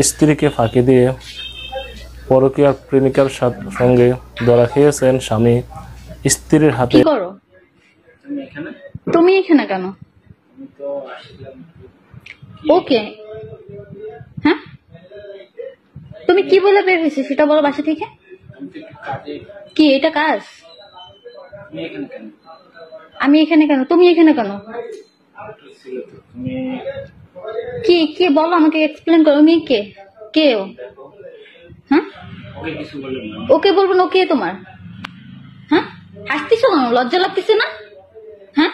স্ত্রীকে ফাঁকি দিয়ে পরকীয়া প্রেমিকার সঙ্গে ধরা খেয়েছেন স্বামী। স্ত্রীর হাতে। কি করো তুমি এখানে কেন? ওকে, হ্যাঁ তুমি কি বলে বের হয়েছে সেটা বলো বাসা থেকে। কি এটা কাজ? আমি এখানে কেন? তুমি এখানে কেন? কি কি বলো আমাকে, এক্সপ্লেন করো। আমি কে? কে ও? হ্যাঁ ওকে বলবো না। কে তোমার? হ্যাঁ হাসতেছো কেন? লজ্জা লাগতেছে না? হ্যাঁ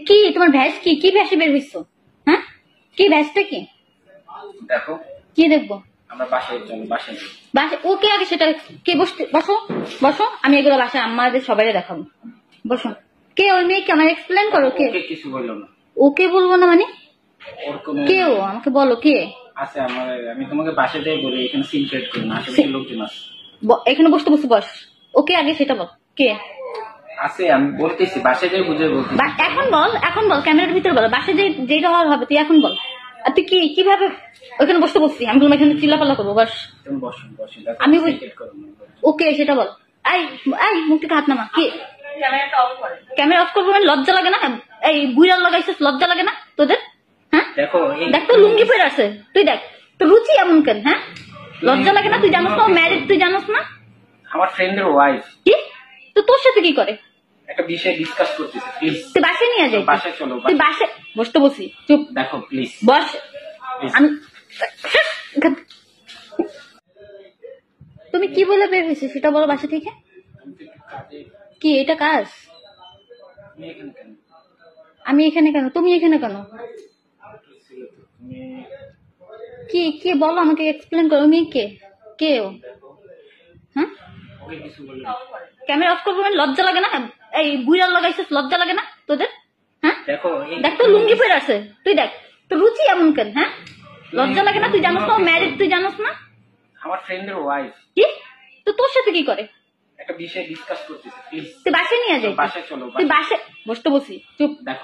কি তোমার ভ্যাস? কি কি ভ্যাসে বের হইছো? হ্যাঁ কি ভ্যাসটা কি? দেখো কি দেখবো? আমরা বাসায় চলো, বাসায় বাসা ওকে আগে সেটা কে? বসতে বসো বসো, আমি এগুলো বাসায় আমাদের সবাই দেখাবো। বসো। কে ওই মেয়েকে আমার এক্সপ্লেন করো। কে? কিছু বললো না। ওকে বলবো না মানে? ওর কোনো কে ও আমাকে বলো কে? আছে আমার, আমি তোমাকে বাসায় যাই বলি, এখানে সিম ক্রিয়েট করি না, আসলে লোকজন আছে। এখানে বসতে বসে বস। ওকে আগে সেটা বল কে আছে, আমি বলতেছি বাসায় যাই বুঝে বলতেছি। এখন বল, এখন বল, ক্যামেরার ভিতরে বল। বাসায় যেটা হওয়ার হবে তুই এখন বল। আর তুই কি কিভাবে ওখানে বসতে বসছি? আমি বললাম এখানে চিল্লাপাল্লা করবো বাস। তুমি বসুন বসুন, আমি ক্রিয়েট করো না। ওকে সেটা বল। এই এই মুখ থেকে হাত নামা। কি ক্যামেরা অফ করবো মানে? লজ্জা লাগে না? এই বুইরাল লাগাইছিস, লজ্জা লাগে না তোদের? হ্যাঁ দেখো দেখ তো লুঙ্গি পরে আছে, তুই দেখ তো রুচি এমন কেন? হ্যাঁ লজ্জা লাগে না? তুই জানোস না ম্যারিড? তুই জানোস না? আমার ফ্রেন্ডের ওয়াইফ। কি তো তোর সাথে কি করে? একটা বিষয় ডিসকাস করতেছে, প্লিজ তুই বাসায় নিয়ে যাই। বাসায় চলো। তুই বাসায় বসতে বসি। চুপ। দেখো প্লিজ বস। আমি তুমি কি বলে বের হয়েছে সেটা বলো বাসা থেকে। কি এটা কাজ? আমি এখানে কেন? তুমি এখানে কেন? কি কি বলো আমাকে, এক্সপ্লেন করো। আমি কে? কে ও? হ্যাঁ ক্যামেরা অফ করবো মানে? লজ্জা লাগে না? এই বুইরাল লাগাইছিস, লজ্জা লাগে না তোদের? হ্যাঁ দেখ তো লুঙ্গি পরে আছে, তুই দেখ তো রুচি এমন কেন? হ্যাঁ লজ্জা লাগে না? তুই জানোস না ম্যারিড? তুই জানোস না? আমার ফ্রেন্ডের ওয়াইফ। কি তো তোর সাথে কি করে? একটা বিষয় ডিসকাস করতেছে, প্লিজ তুই বাসায় নিয়ে যাই। বাসায় চলো। তুই বাসায় বসতে বসি। চুপ। দেখো